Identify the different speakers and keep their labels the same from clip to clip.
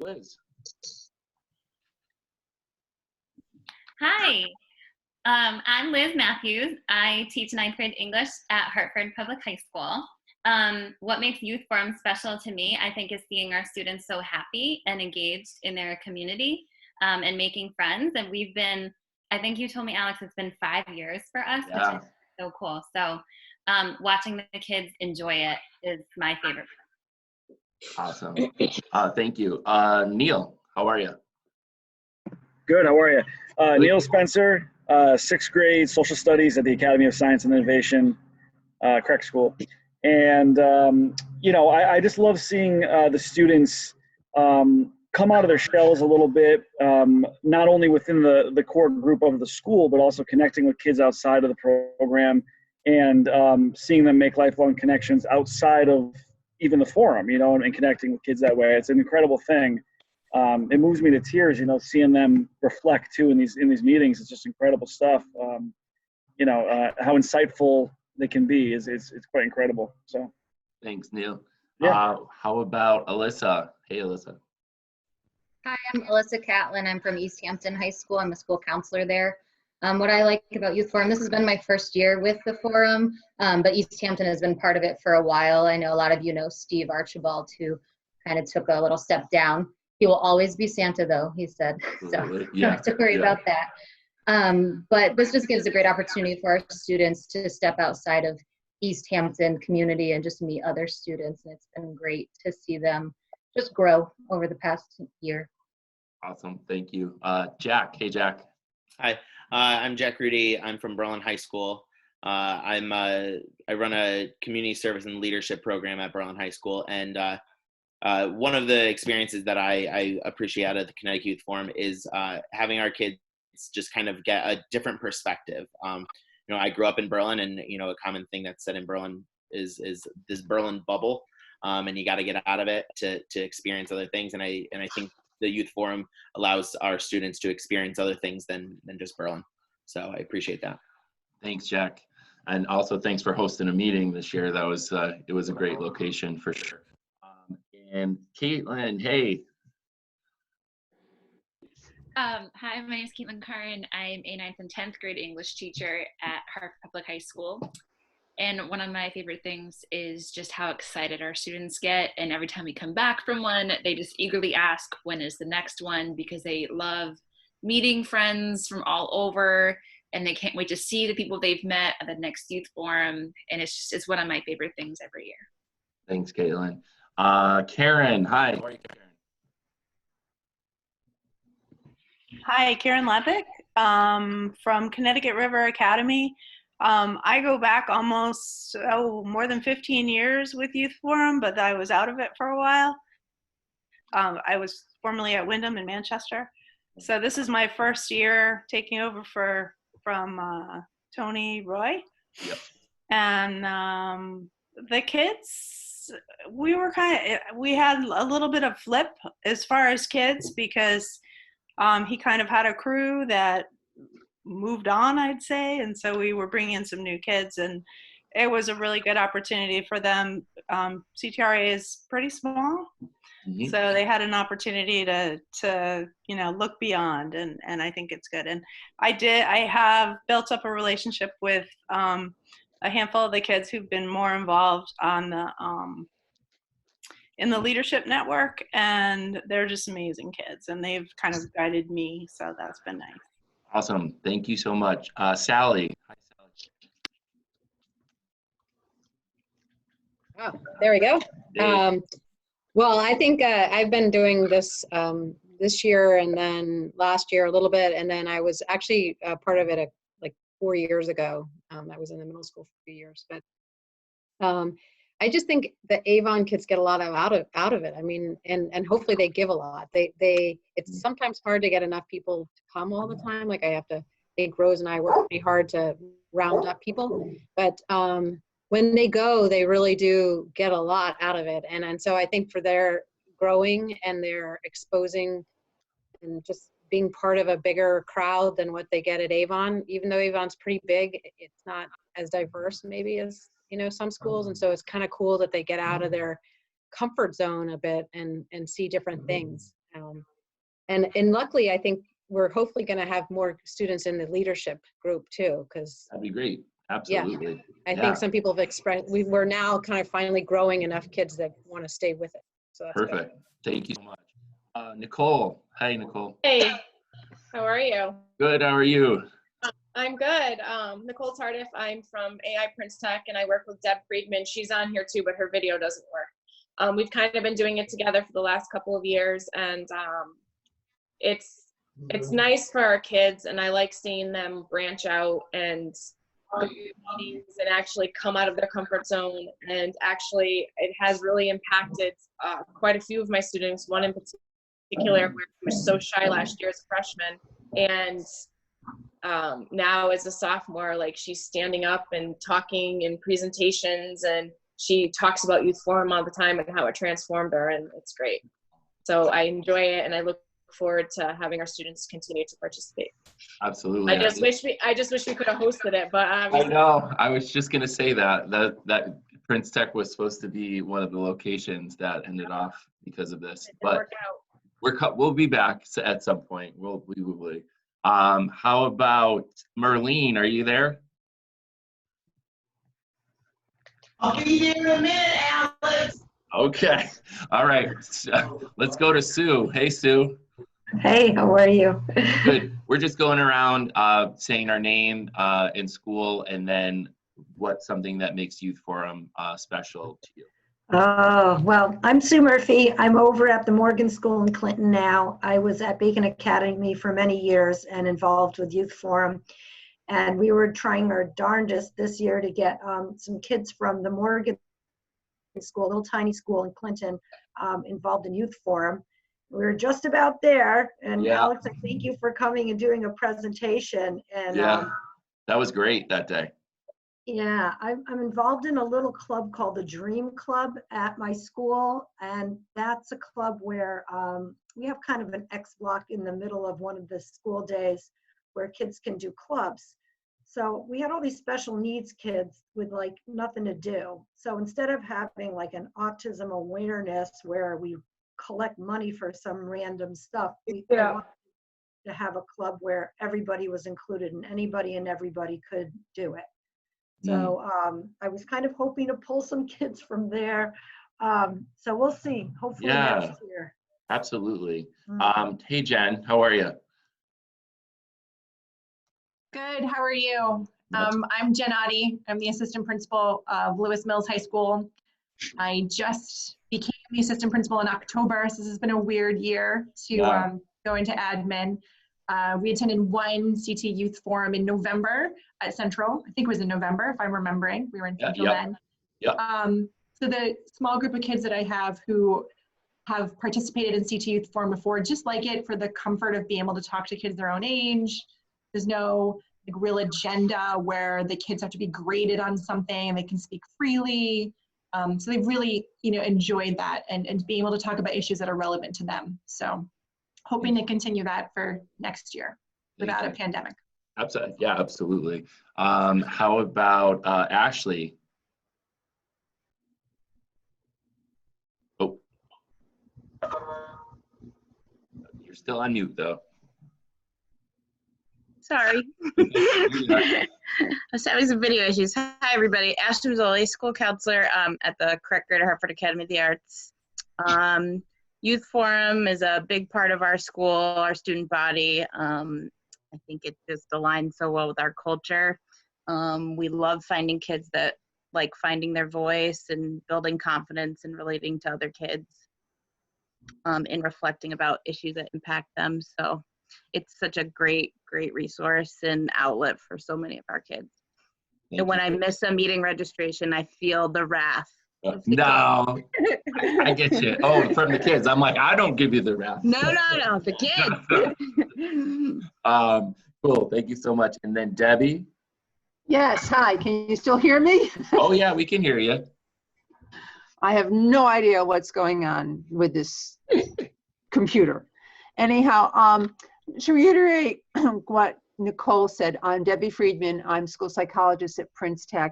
Speaker 1: Liz.
Speaker 2: Hi, I'm Liz Matthews. I teach 9th grade English at Hartford Public High School. What makes Youth Forum special to me, I think, is seeing our students so happy and engaged in their community and making friends. And we've been, I think you told me, Alex, it's been 5 years for us,
Speaker 1: Yeah.
Speaker 2: which is so cool. So watching the kids enjoy it is my favorite.
Speaker 1: Awesome. Thank you. Neil, how are you?
Speaker 3: Good, how are you? Neil Spencer, 6th grade social studies at the Academy of Science and Innovation, Craig School. And, I just love seeing the students come out of their shells a little bit, not only within the core group of the school, but also connecting with kids outside of the program and seeing them make lifelong connections outside of even the forum, and connecting with kids that way. It's an incredible thing. It moves me to tears, seeing them reflect too in these meetings. It's just incredible stuff. How insightful they can be is quite incredible. So,
Speaker 1: thanks, Neil.
Speaker 3: Yeah.
Speaker 1: How about Alyssa? Hey, Alyssa.
Speaker 4: Hi, I'm Alyssa Catlin. I'm from East Hampton High School. I'm a school counselor there. What I like about Youth Forum, this has been my first year with the forum, but East Hampton has been part of it for a while. I know a lot of you know Steve Archibald, who kind of took a little step down. He will always be Santa, though, he said. So
Speaker 1: Yeah.
Speaker 4: don't have to worry about that. But this just gives a great opportunity for our students to step outside of East Hampton community and just meet other students. And it's been great to see them just grow over the past year.
Speaker 1: Awesome. Thank you. Jack. Hey, Jack.
Speaker 5: Hi, I'm Jack Rudy. I'm from Berlin High School. I run a community service and leadership program at Berlin High School, and one of the experiences that I appreciate out of the Connecticut Youth Forum is having our kids just kind of get a different perspective. I grew up in Berlin, and a common thing that's said in Berlin is this Berlin bubble, and you got to get out of it to experience other things. And I think the Youth Forum allows our students to experience other things than just Berlin. So I appreciate that.
Speaker 1: Thanks, Jack. And also thanks for hosting a meeting this year. That was it was a great location for sure. And Caitlin, hey.
Speaker 6: Hi, my name is Caitlin Curran. I'm a 9th and 10th grade English teacher at Hartford Public High School. And one of my favorite things is just how excited our students get. And every time we come back from one, they just eagerly ask, when is the next one? Because they love meeting friends from all over, and they can't wait to see the people they've met at the next Youth Forum. And it's one of my favorite things every year.
Speaker 1: Thanks, Caitlin. Karen, hi. How are you, Karen?
Speaker 7: Hi, Karen Lepick from Connecticut River Academy. I go back almost more than 15 years with Youth Forum, but I was out of it for a while. I was formerly at Wyndham in Manchester. So this is my first year taking over from Tony Roy.
Speaker 1: Yep.
Speaker 7: And the kids, we had a little bit of flip as far as kids, because he kind of had a crew that moved on, I'd say, and so we were bringing in some new kids, and it was a really good opportunity for them. CTRA is pretty small, so they had an opportunity to look beyond, and I think it's good. And I have built up a relationship with a handful of the kids who've been more involved on the in the leadership network, and they're just amazing kids, and they've kind of guided me, so that's been nice.
Speaker 1: Awesome. Thank you so much. Sally. Hi, Sally.
Speaker 8: Oh, there we go. Well, I think I've been doing this this year and then last year a little bit, and then I was actually part of it like 4 years ago. I was in the middle school for a few years, but I just think the Avon kids get a lot out of it. I mean, and hopefully they give a lot. It's sometimes hard to get enough people to come all the time. Like I think Rose and I work pretty hard to round up people, but when they go, they really do get a lot out of it. And so I think for their growing and their exposing and just being part of a bigger crowd than what they get at Avon, even though Avon's pretty big, it's not as diverse maybe as some schools. And so it's kind of cool that they get out of their comfort zone a bit and see different things. And luckily, I think we're hopefully going to have more students in the leadership group too, because
Speaker 1: That'd be great. Absolutely.
Speaker 8: I think some people have expressed, we're now kind of finally growing enough kids that want to stay with it. So that's
Speaker 1: Perfect. Thank you so much. Nicole. Hi, Nicole.
Speaker 9: Hey, how are you?
Speaker 1: Good. How are you?
Speaker 9: I'm good. Nicole Tardif. I'm from AI Prince Tech, and I work with Deb Friedman. She's on here too, but her video doesn't work. We've kind of been doing it together for the last couple of years, and it's nice for our kids, and I like seeing them branch out and go to meetings and actually come out of their comfort zone. And actually, it has really impacted quite a few of my students. One in particular, who was so shy last year as a freshman, and now as a sophomore, like, she's standing up and talking in presentations, and she talks about Youth Forum all the time and how it transformed her, and it's great. So I enjoy it, and I look forward to having our students continue to participate.
Speaker 1: Absolutely.
Speaker 9: I just wish we could have hosted it, but
Speaker 1: I know. I was just gonna say that Prince Tech was supposed to be one of the locations that ended off because of this, but we'll be back at some point. We will be. How about Merlene? Are you there?
Speaker 10: I'll be there in a minute, Alex.
Speaker 1: Okay. All right. Let's go to Sue. Hey, Sue.
Speaker 11: Hey, how are you?
Speaker 1: Good. We're just going around saying our name in school, and then what's something that makes Youth Forum special to you.
Speaker 11: Oh, well, I'm Sue Murphy. I'm over at the Morgan School in Clinton now. I was at Bacon Academy for many years and involved with Youth Forum. And we were trying our darndest this year to get some kids from the Morgan School, a little tiny school in Clinton, involved in Youth Forum. We were just about there. And Alex, I thank you for coming and doing a presentation. And
Speaker 1: that was great that day.
Speaker 11: Yeah, I'm involved in a little club called the Dream Club at my school, and that's a club where we have kind of an X block in the middle of one of the school days where kids can do clubs. So we had all these special needs kids with like nothing to do. So instead of having like an autism awareness where we collect money for some random stuff, we wanted to have a club where everybody was included and anybody and everybody could do it. So I was kind of hoping to pull some kids from there. So we'll see, hopefully next year.
Speaker 1: Absolutely. Hey, Jen, how are you?
Speaker 12: Good, how are you? I'm Jen Oddie. I'm the assistant principal of Lewis Mills High School. I just became the assistant principal in October, so this has been a weird year to go into admin. We attended one CT Youth Forum in November at Central. I think it was in November, if I'm remembering. We were in Central then. So the small group of kids that I have who have participated in CT Youth Forum before just like it for the comfort of being able to talk to kids their own age. There's no like real agenda where the kids have to be graded on something. They can speak freely. So they've really, enjoyed that and being able to talk about issues that are relevant to them. So hoping to continue that for next year without a pandemic.
Speaker 1: Absolutely. Yeah, absolutely. How about Ashley? Oh, you're still on mute though.
Speaker 13: Sorry. I was having some video issues. Hi, everybody. Ashley Mazzoli, school counselor at the Correct Greater Hartford Academy of the Arts. Youth Forum is a big part of our school, our student body. I think it just aligns so well with our culture. We love finding kids that like finding their voice and building confidence and relating to other kids and reflecting about issues that impact them. So it's such a great resource and outlet for so many of our kids. And when I miss a meeting registration, I feel the wrath.
Speaker 1: No, I get you. Oh, from the kids. I'm like, I don't give you the wrath.
Speaker 13: No, the kids.
Speaker 1: Cool. Thank you so much. And then Debbie.
Speaker 14: Yes. Hi. Can you still hear me?
Speaker 1: Oh yeah, we can hear you.
Speaker 14: I have no idea what's going on with this computer. Anyhow, to reiterate what Nicole said, I'm Debbie Friedman. I'm school psychologist at Prince Tech.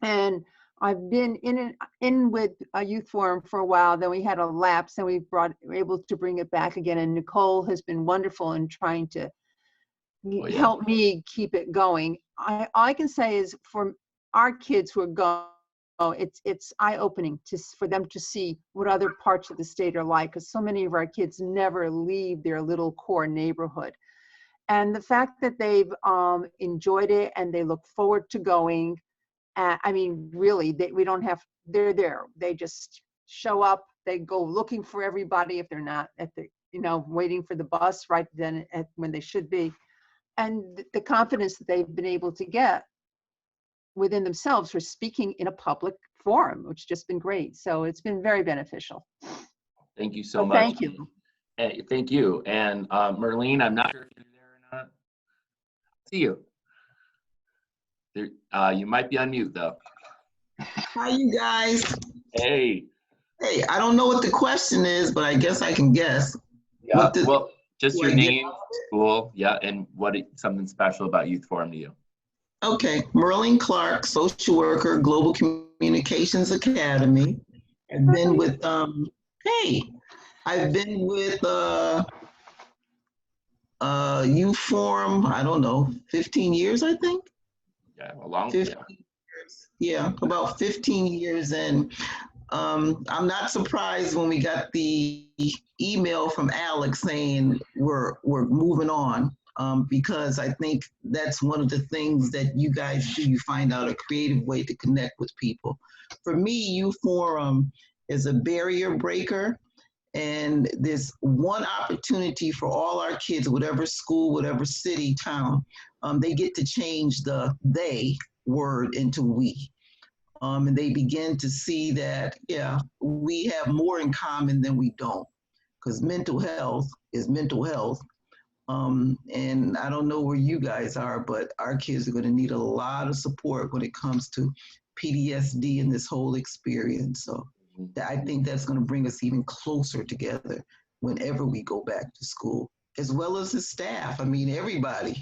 Speaker 14: And I've been in with a youth forum for a while. Then we had a lapse, and we were able to bring it back again. And Nicole has been wonderful in trying to help me keep it going. All I can say is for our kids who are going, it's eye-opening for them to see what other parts of the state are like, because so many of our kids never leave their little core neighborhood. And the fact that they've enjoyed it and they look forward to going, I mean, really, we don't have, they're there. They just show up, they go looking for everybody if they're not at the, waiting for the bus right then when they should be. And the confidence that they've been able to get within themselves for speaking in a public forum, which has just been great. So it's been very beneficial.
Speaker 1: Thank you so much.
Speaker 14: Thank you.
Speaker 1: Thank you. And Merlene, I'm not sure if you're there or not. See you. There, you might be on mute though.
Speaker 10: Hi, you guys.
Speaker 1: Hey.
Speaker 10: Hey, I don't know what the question is, but I guess I can guess.
Speaker 1: Yeah. Well, just your name, school, and something special about Youth Forum to you.
Speaker 10: Okay, Merlene Clark, social worker, Global Communications Academy. I've been with I've been with Youth Forum, I don't know, 15 years, I think.
Speaker 1: Yeah, a long
Speaker 10: 15 years. Yeah, about 15 years in. I'm not surprised when we got the email from Alex saying we're moving on, because I think that's one of the things that you guys do. You find out a creative way to connect with people. For me, Youth Forum is a barrier breaker, and there's one opportunity for all our kids, whatever school, whatever city, town, they get to change the they word into we. And they begin to see that, we have more in common than we don't, because mental health is mental health. And I don't know where you guys are, but our kids are going to need a lot of support when it comes to PTSD and this whole experience. So I think that's going to bring us even closer together whenever we go back to school, as well as the staff. I mean, everybody.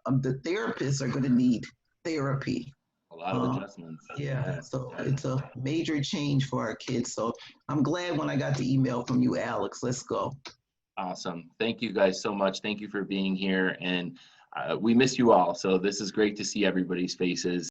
Speaker 10: The therapists are going to need therapy.
Speaker 1: A lot of adjustments.
Speaker 10: So it's a major change for our kids. So I'm glad when I got the email from you, Alex. Let's go.
Speaker 1: Awesome. Thank you guys so much. Thank you for being here. And we miss you all. So this is great to see everybody's faces.